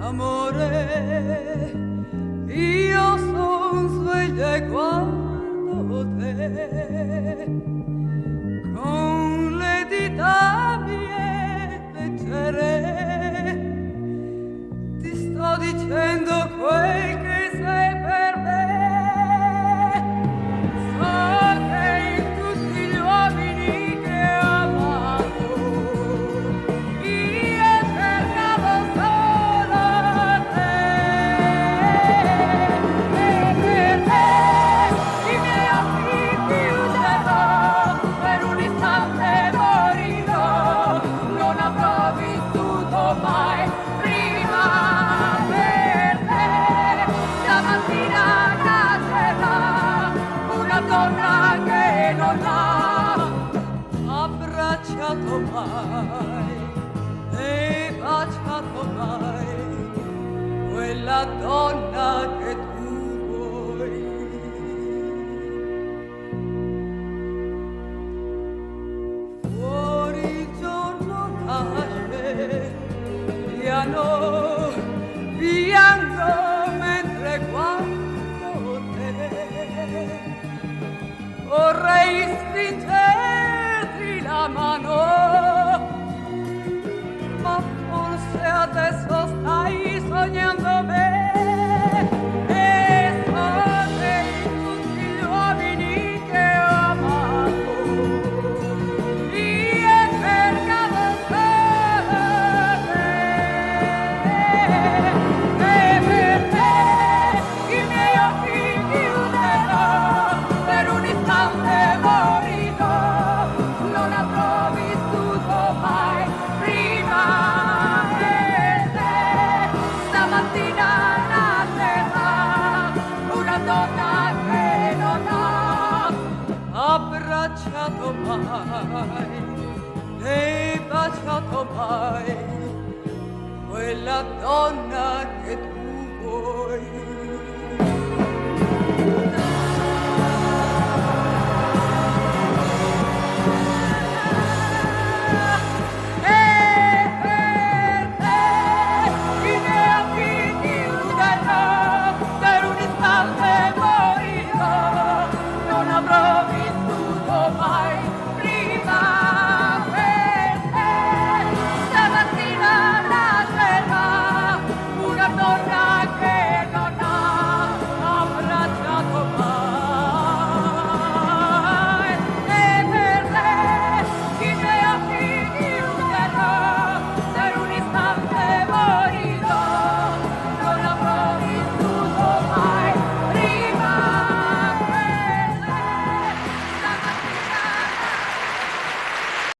Amore, io son sveglia e guardo te con le dita mie leggere. Ti sto dicendo quel che sei per me. So che in tutti gli uomini che ho amato io cercavo solo te. E per te i miei occhi chiuderò, per un istante morirò, non avrò vissuto mai prima per te. Stamattina nascerà una donna che non ha abbracciato mai e baciato mai quella donna che tu vuoi. Fuori il giorno nasce piano piano mentre guardo te. Vorrei stringerti la mano, ma forse adesso stai sognando me. E so che in tutti gli uomini che ho amato io cercavo solo te. E per te i miei occhi chiuderò, per un istante morirò, non avrò vissuto mai prima per te. Stamattina nascerà una donna che non ha abbracciato mai e baciato mai quella donna che tu vuoi.